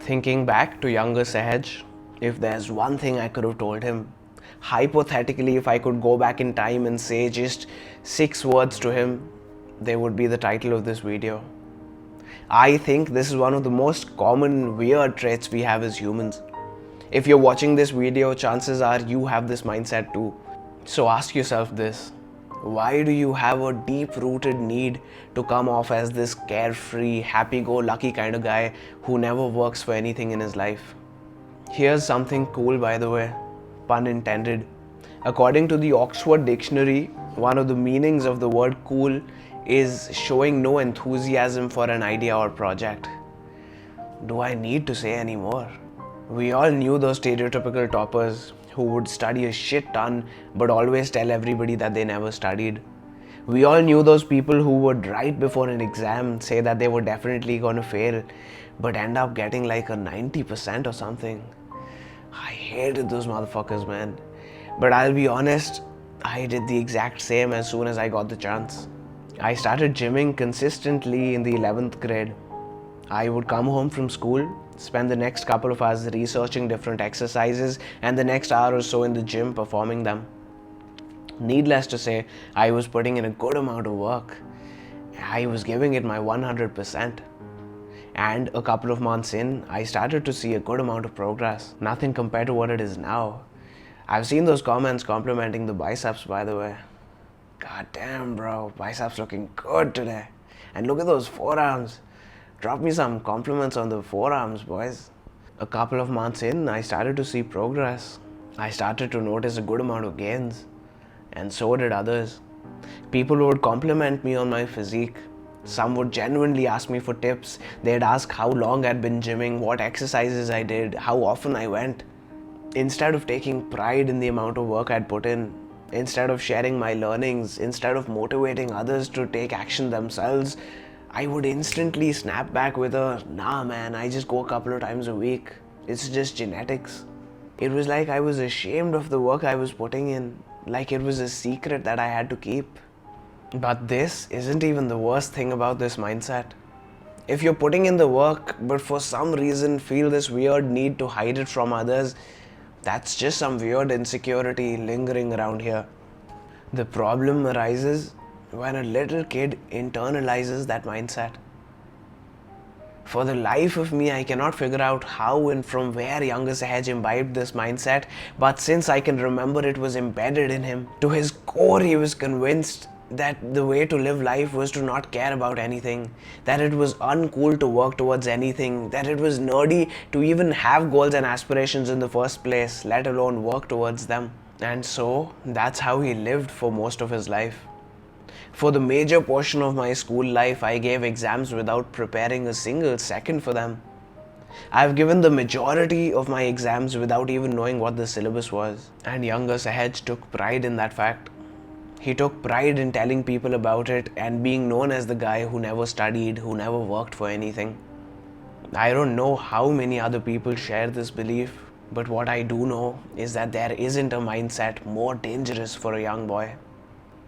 Thinking back to younger Sahaj, if there's one thing I could have told him, hypothetically, if I could go back in time and say just 6 words to him, they would be the title of this video. I think this is one of the most common weird traits we have as humans. If you're watching this video, chances are you have this mindset too. So ask yourself this. Why do you have a deep-rooted need to come off as this carefree, happy-go-lucky kind of guy who never works for anything in his life? Here's something cool, by the way, pun intended. According to the Oxford Dictionary, one of the meanings of the word cool is showing no enthusiasm for an idea or project. Do I need to say any more? We all knew those stereotypical toppers who would study a shit ton but always tell everybody that they never studied. We all knew those people who would right before an exam say that they were definitely gonna fail but end up getting like a 90% or something. I hated those motherfuckers, man. But I'll be honest, I did the exact same as soon as I got the chance. I started gymming consistently in the 11th grade. I would come home from school, spend the next couple of hours researching different exercises and the next hour or so in the gym performing them. Needless to say, I was putting in a good amount of work. I was giving it my 100%. And a couple of months in, I started to see a good amount of progress. Nothing compared to what it is now. I've seen those comments complimenting the biceps, by the way. God damn, bro, biceps looking good today. And look at those forearms. Drop me some compliments on the forearms, boys. A couple of months in, I started to see progress. I started to notice a good amount of gains. And so did others. People would compliment me on my physique. Some would genuinely ask me for tips. They'd ask how long I'd been gymming, what exercises I did, how often I went. Instead of taking pride in the amount of work I'd put in, instead of sharing my learnings, instead of motivating others to take action themselves, I would instantly snap back with a, nah man, I just go a couple of times a week. It's just genetics. It was like I was ashamed of the work I was putting in, like it was a secret that I had to keep. But this isn't even the worst thing about this mindset. If you're putting in the work, but for some reason feel this weird need to hide it from others, that's just some weird insecurity lingering around here. The problem arises when a little kid internalizes that mindset. For the life of me, I cannot figure out how and from where younger Sahaj imbibed this mindset, but since I can remember it was embedded in him, to his core he was convinced that the way to live life was to not care about anything, that it was uncool to work towards anything, that it was nerdy to even have goals and aspirations in the first place, let alone work towards them. And so, that's how he lived for most of his life. For the major portion of my school life, I gave exams without preparing a single second for them. I've given the majority of my exams without even knowing what the syllabus was. And younger Sahaj took pride in that fact. He took pride in telling people about it and being known as the guy who never studied, who never worked for anything. I don't know how many other people share this belief, but what I do know is that there isn't a mindset more dangerous for a young boy.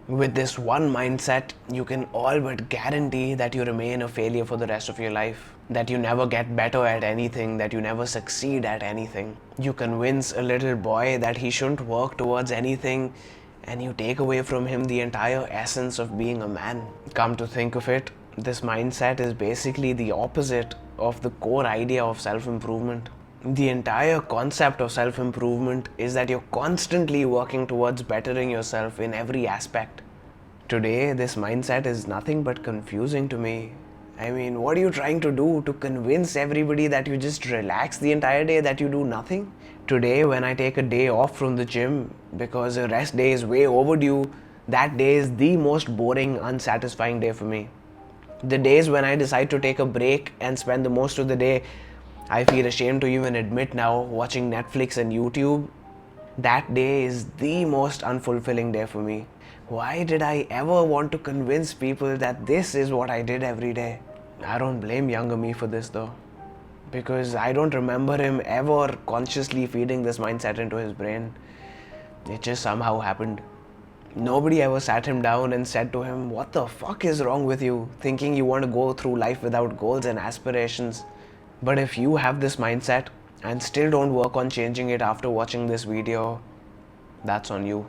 With this one mindset, you can all but guarantee that you remain a failure for the rest of your life. That you never get better at anything, that you never succeed at anything. You convince a little boy that he shouldn't work towards anything, and you take away from him the entire essence of being a man. Come to think of it, this mindset is basically the opposite of the core idea of self-improvement. The entire concept of self-improvement is that you're constantly working towards bettering yourself in every aspect. Today, this mindset is nothing but confusing to me. I mean, what are you trying to do? To convince everybody that you just relax the entire day, that you do nothing? Today, when I take a day off from the gym because a rest day is way overdue, that day is the most boring, unsatisfying day for me. The days when I decide to take a break and spend the most of the day, I feel ashamed to even admit now, watching Netflix and YouTube, that day is the most unfulfilling day for me. Why did I ever want to convince people that this is what I did every day? I don't blame younger me for this though, because I don't remember him ever consciously feeding this mindset into his brain. It just somehow happened. Nobody ever sat him down and said to him, what the fuck is wrong with you, thinking you want to go through life without goals and aspirations? But if you have this mindset and still don't work on changing it after watching this video, that's on you.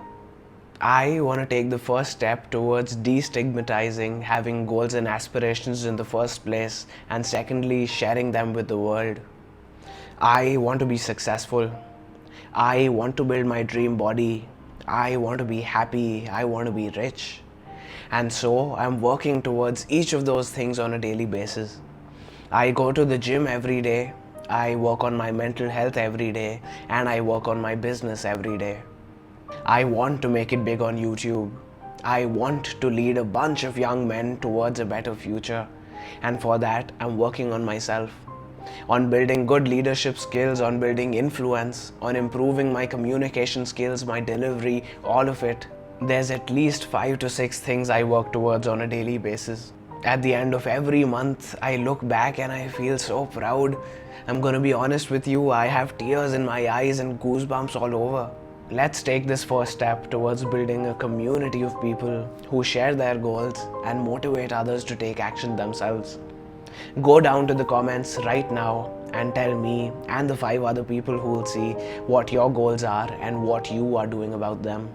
I want to take the first step towards destigmatizing having goals and aspirations in the first place, and secondly, sharing them with the world. I want to be successful. I want to build my dream body. I want to be happy. I want to be rich. And so I'm working towards each of those things on a daily basis. I go to the gym every day. I work on my mental health every day. And I work on my business every day. I want to make it big on YouTube. I want to lead a bunch of young men towards a better future. And for that, I'm working on myself, on building good leadership skills, on building influence, on improving my communication skills, my delivery, all of it. There's at least 5 to 6 things I work towards on a daily basis. At the end of every month, I look back and I feel so proud. I'm gonna be honest with you, I have tears in my eyes and goosebumps all over. Let's take this first step towards building a community of people who share their goals and motivate others to take action themselves. Go down to the comments right now and tell me and the 5 other people who will see what your goals are and what you are doing about them.